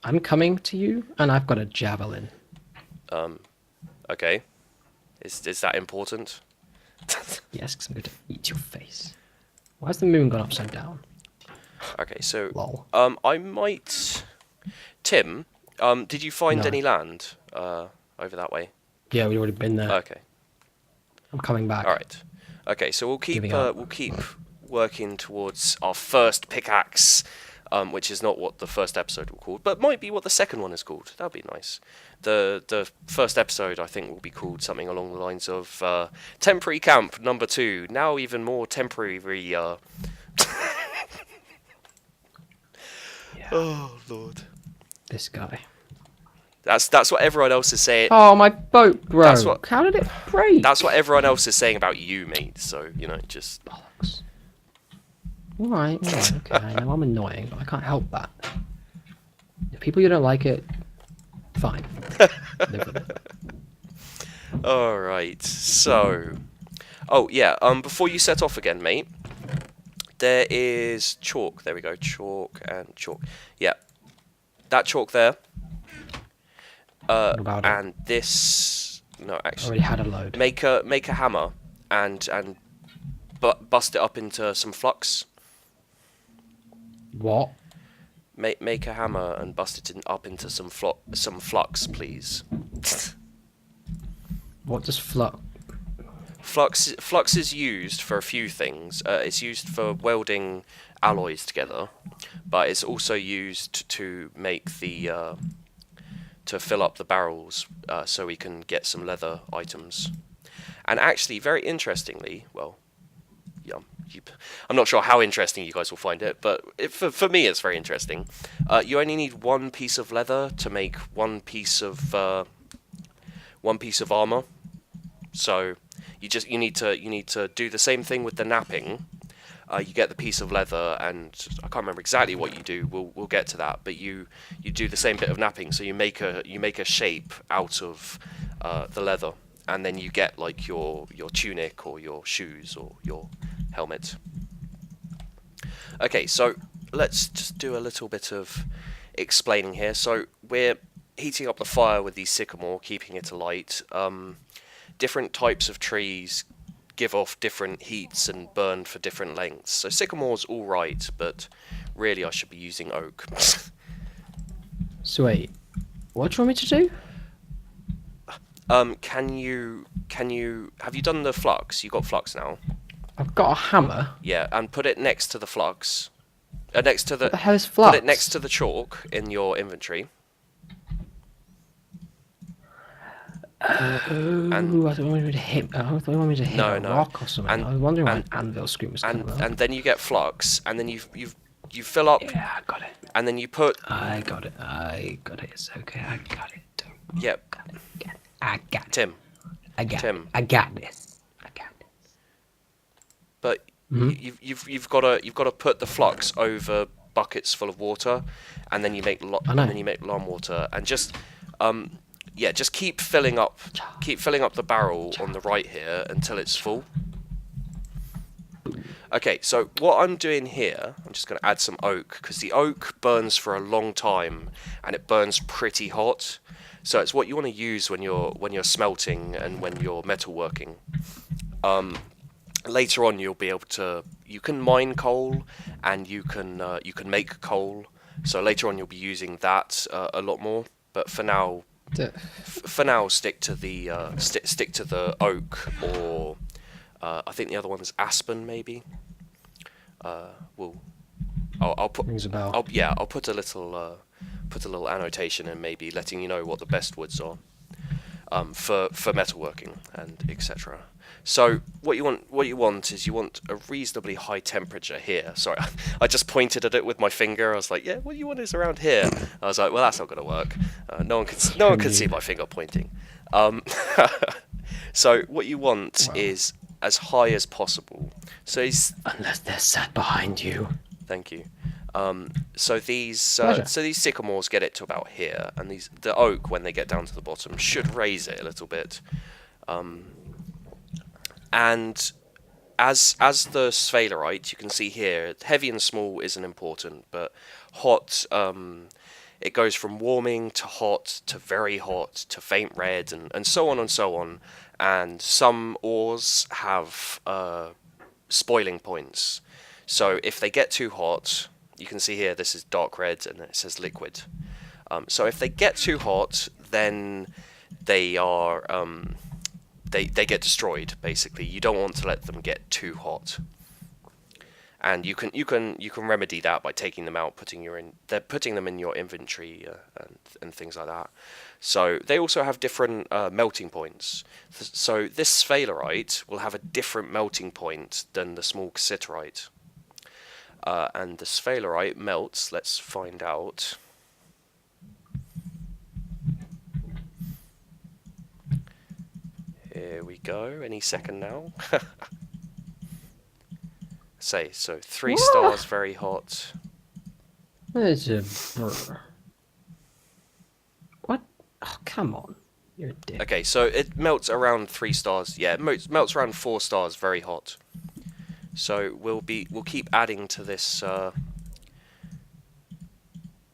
I'm coming to you, and I've got a javelin. Okay. Is that important? Yes, because I'm going to eat your face. Why has the moon gone upside down? Okay, so Lol. I might. Tim, did you find No. any land over that way? Yeah, we've already been there. Okay. I'm coming All back. right. Okay, so Giving up. we'll keep working towards our first pickaxe, which is not what the first episode will called, but might be what the second one is called. That'd be nice. The first episode I think will be called something along the lines of Temporary Camp Number 2. Now even more temporary. Yeah. Oh Lord. This guy. That's what everyone else is saying. Oh, my boat broke. That's what- How did it break? That's what everyone else is saying about you, mate. So just. Bollocks. Alright, okay. I know I'm annoying, but I can't help that. If people you don't like it, fine. Live with it. All right. So, oh yeah. Before you set off again, mate, there is chalk. There we go. Chalk and chalk. Yeah, that chalk there. What about it? And this. No, I actually, already had a load. make a hammer and bust it up into some flux. What? Make a hammer and bust it up into some flux, please. What does flux? Flux is used for a few things. It's used for welding alloys together, but it's also used to make the to fill up the barrels so we can get some leather items. And actually, very interestingly, well, yeah, I'm not sure how interesting you guys will find it, but for me, it's very interesting. You only need one piece of leather to make one piece of armor. So you need to do the same thing with the napping. You get the piece of leather, and I can't remember exactly what you do. We'll get to that, but you do the same bit of napping. So you make a shape out of the leather, and then you get like your tunic or your shoes or your helmet. Okay, so let's just do a little bit of explaining here. So we're heating up the fire with the sycamore, keeping it alight. Different types of trees give off different heats and burn for different lengths. So sycamore's all right, but really I should be using oak. So wait, what do you want me to do? Can you have you done the flux? You got flux now. I've got a hammer. Yeah, and put it next to the flux. Next to the. What the hell is flux? Put it next to the chalk in your inventory. I thought you wanted me to hit. I thought you wanted me to hit a rock or something. I was wondering why an anvil scream was coming out. And then you get flux, and then you fill up. Yeah, I got it. And then you put. I got it. It's okay. I got it. Yep. I got it. Tim. I got Tim. it. I got this. I got this. But you've got to put the flux over buckets full of water, and then you make lime water, and just just keep filling up the barrel on the right here until it's full. Okay, so what I'm doing here, I'm just going to add some oak, because the oak burns for a long time and it burns pretty hot. So it's what you want to use when you're smelting and when you're metalworking. Later on, you'll be able to. You can mine coal, and you can make coal. So later on, you'll be using that a lot more. But for now, stick to the oak, or I think the other one is aspen, maybe. I'll put. Rings a bell. I'll put a little annotation in, maybe letting you know what the best woods are for metalworking and etc. So what you want is you want a reasonably high temperature here. Sorry, I just pointed at it with my finger. I was like, yeah, what you want is around here. I was like, well, that's not going to work. No one can see my finger pointing. So what you want is as high as possible. So unless they're sat behind you. Thank you. So these sycamores get it to about here, and the oak, when they get down to the bottom, should raise it a little bit. And as the sphalerite, you can see here, heavy and small isn't important, but hot, it goes from warming to hot to very hot to faint red and so on and so on. And some ores have spoiling points. So if they get too hot, you can see here this is dark red and it says liquid. So if they get too hot, then they are they get destroyed. Basically, you don't want to let them get too hot. And you can remedy that by taking them out, putting them in your inventory and things like that. So they also have different melting points. So this sphalerite will have a different melting point than the small cassiterite. And the sphalerite melts. Let's find out. Here we go. Any second now. So 3 stars, very hot. There's a... What? Oh, come on. You're a dick. Okay, so it melts around 3 stars. Yeah, it melts around 4 stars, very hot. So we'll keep adding to this.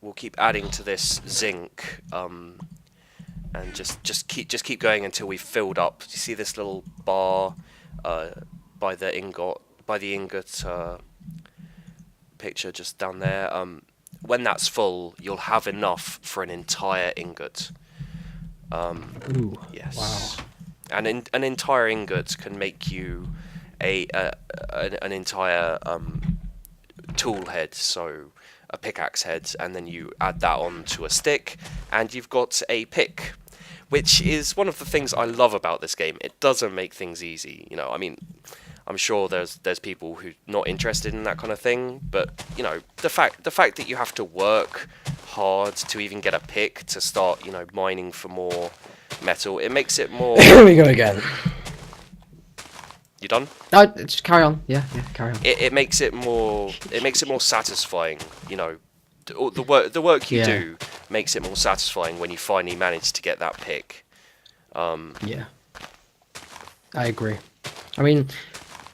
We'll keep adding to this zinc, and just keep going until we've filled up. You see this little bar by the ingot picture just down there. When that's full, you'll have enough for an entire ingot. Ooh, yes. wow. And an entire ingot can make you an entire tool head, so a pickaxe head, and then you add that onto a stick, and you've got a pick, which is one of the things I love about this game. It doesn't make things easy, you know. I mean, I'm sure there's people who not interested in that kind of thing, but you know, the fact that you have to work hard to even get a pick to start, you know, mining for more metal, it makes it more. Here we go again. You done? No, just carry on. Yeah, carry on. It makes it more. It makes it more satisfying. You know, the work you do makes it more satisfying when you finally manage to get that pick. Yeah, I agree. I mean,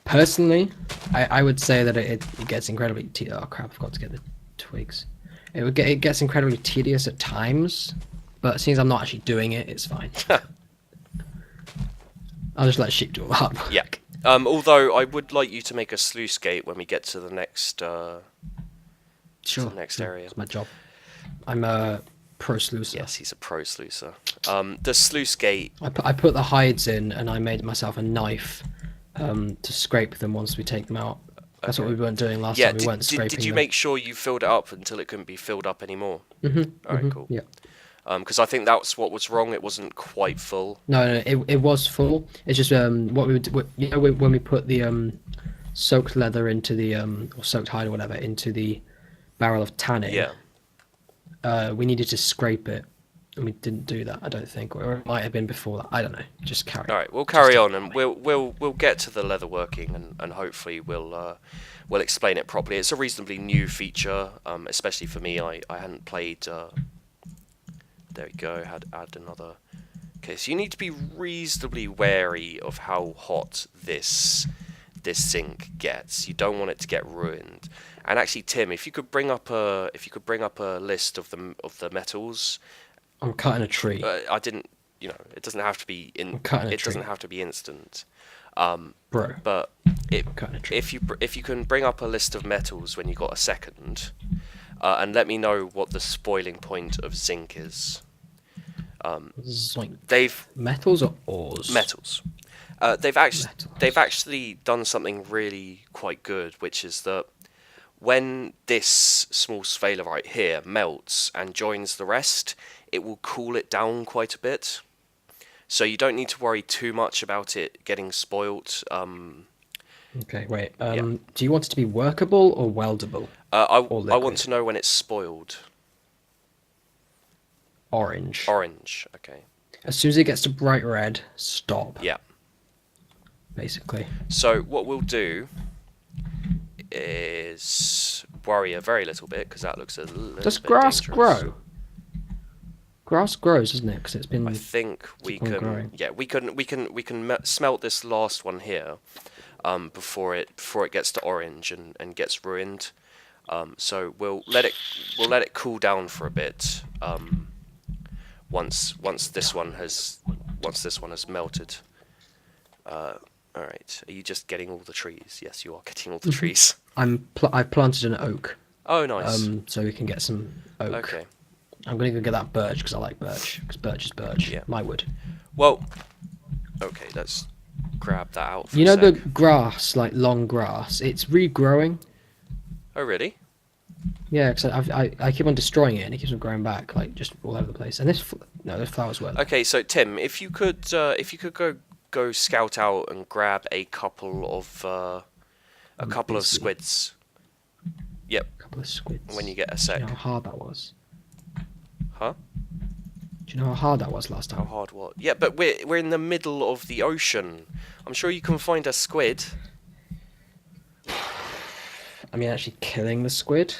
personally, I would say that it gets incredibly tedious. Oh crap! I forgot to get the twigs. It gets incredibly tedious at times, but since I'm not actually doing it, it's fine. I'll just let sheep do all that. Yeah. Although I would like you to make a sluice gate when we get to the next. Sure. The next area. It's my job. I'm a pro sluicer. Yes, he's a pro sluicer. The sluice gate. I put the hides in, and I made myself a knife to scrape them once we take them out. That's what we weren't doing last time. We weren't scraping did you them. make sure you filled it up until it couldn't be filled up anymore? Alright, cool. Yeah. Because I think that's what was wrong. It wasn't quite full. No, it was full. It's just what we would, you know, when we put the soaked leather into the or soaked hide or whatever into the barrel of tanning. Yeah. We needed to scrape it, and we didn't do that. I don't think, or it might have been before that. I don't know. Just carry. All right, we'll carry on, and we'll get to the leather working, and hopefully we'll explain it properly. It's a reasonably new feature, especially for me. I hadn't played. There we go. Had add another. Okay, so you need to be reasonably wary of how hot this zinc gets. You don't want it to get ruined. And actually, Tim, if you could bring up a list of the metals. I'm cutting a tree. I didn't. You know, it doesn't have to be in. It doesn't have to be instant. Bro. But if you can bring up a list of metals when you got a second, and let me know what the spoiling point of zinc is. They've metals or ores. Metals. They've actually done something really quite good, which is that when this small sphalerite here melts and joins the rest, it will cool it down quite a bit. So you don't need to worry too much about it getting spoilt. Okay, wait. Do you want it to be workable or weldable? I want to know when it's spoiled. Orange. Orange, okay. As soon as it gets to bright red, stop. Yeah. Basically. So what we'll do is worry a very little bit, because that looks a little bit Does grass dangerous. grow? Grass grows, doesn't it? Because it's been. I think we can. growing. Yeah, we can smelt this last one here. before it gets to orange and gets ruined. So we'll let it cool down for a bit. Once this one has melted. All right. Are you just getting all the trees? Yes, you are getting all the trees. I've planted an oak. Oh, nice. So we can get some oak. Okay. I'm gonna go get that birch because I like birch. Because birch is birch. Yeah. My wood. Well, okay. Let's grab that out. For You know a the sec. grass, like long grass. It's regrowing. Oh, really? Yeah, because I keep on destroying it and it keeps on growing back, like just all over the place. And this flowers were. Okay, so Tim, if you could go scout out and grab a couple of squids. Yep. A couple of squids. When you get a Do sec. you know how hard that was? Huh? Do you know how hard that was last How time? hard what? Yeah, but we're in the middle of the ocean. I'm sure you can find a squid. I mean, actually killing the squid.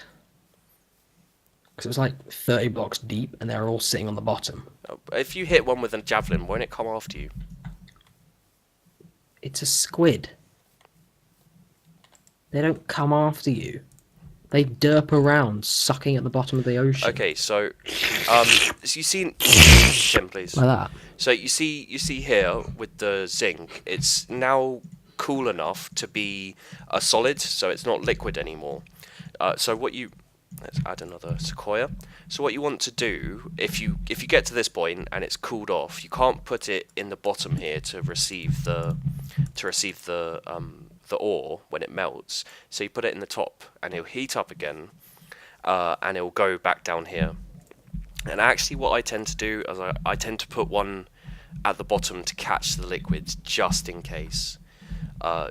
Because it was like 30 blocks deep and they were all sitting on the bottom. If you hit one with a javelin, won't it come after you? It's a squid. They don't come after you. They derp around, sucking at the bottom of the ocean. Okay, so you see, Tim, please. Like that. So you see here with the zinc, it's now cool enough to be a solid, so it's not liquid anymore. So let's add another sequoia. So what you want to do, if you get to this point and it's cooled off, you can't put it in the bottom here to receive the ore when it melts. So you put it in the top, and it'll heat up again, and it'll go back down here. And actually, what I tend to do is I tend to put one at the bottom to catch the liquids, just in case.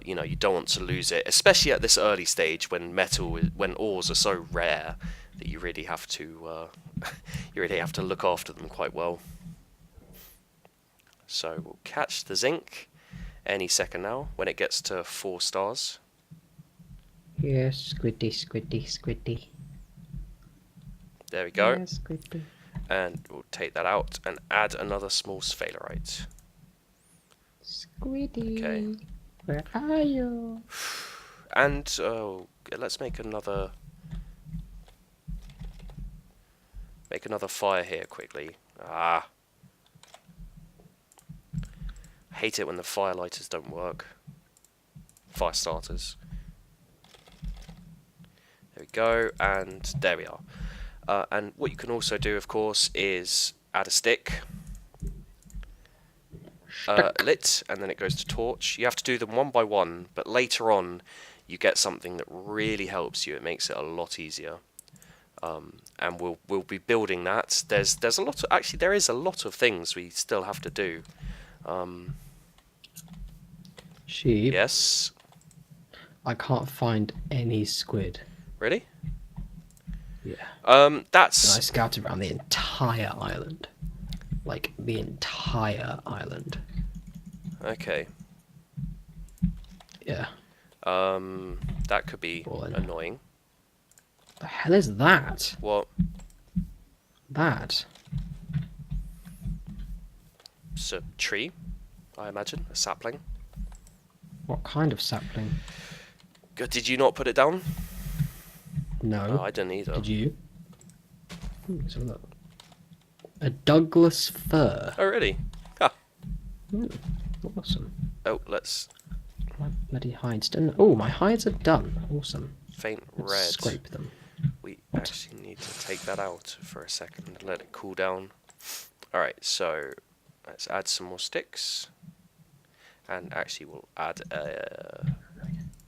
You don't want to lose it, especially at this early stage when ores are so rare that you really have to look after them quite well. So we'll catch the zinc any second now when it gets to 4 stars. Yes, squiddy, squiddy, squiddy. There we go. Yes, squiddy. And we'll take that out and add another small sphalerite. Squiddy. Okay. Where are you? And let's make another fire here quickly. Hate it when the fire lighters don't work. Fire starters. There we go, and there we are. And what you can also do, of course, is add a stick. Lit, and then it goes to torch. You have to do them one by one, but later on you get something that really helps you. It makes it a lot easier. And we'll be building that. There is a lot of things we still have to do. Sheep. Yes. I can't find any squid. Really? Yeah. And I That's scouted around the entire island. Like, the entire island. okay. Yeah. That could be Well, then. annoying. The hell is that? What? That? It's a tree, I imagine, a sapling. What kind of sapling? Did you not put it down? No. Oh, I didn't either. Did you? Let's have a look. A Douglas fir. Oh, really? Ah. Awesome. Oh, let's My bloody hides done. Oh, my hides are done. Awesome. faint Let's red. scrape them. We actually need to take that out for a second and let it cool down. Alright, so let's add some more sticks. And actually we'll add a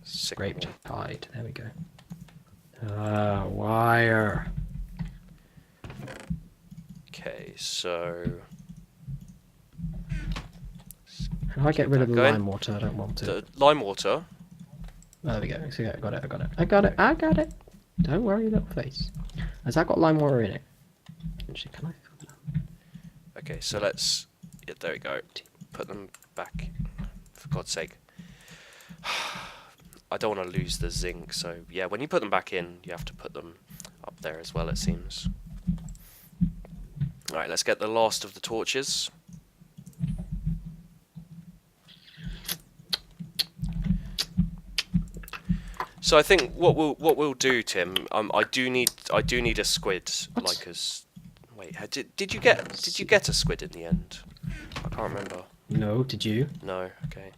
Scraped sycamore. hide. There we go. Wire. Okay, so How do I get rid of the Going. lime water? I don't want the it. lime water. Oh, there we go. So, yeah, I got it. I got it. Don't worry, little face. Has that got lime water in it? Actually, can I fill that? Okay, so let's there we go. Put them back. For God's sake. I don't want to lose the zinc, so yeah, when you put them back in, you have to put them up there as well, it seems. Alright, let's get the last of the torches. So I think what we'll do, Tim. I do need a squid. What? Like as. Wait, did you get a squid in the end? I can't remember. No, did you? No. Okay.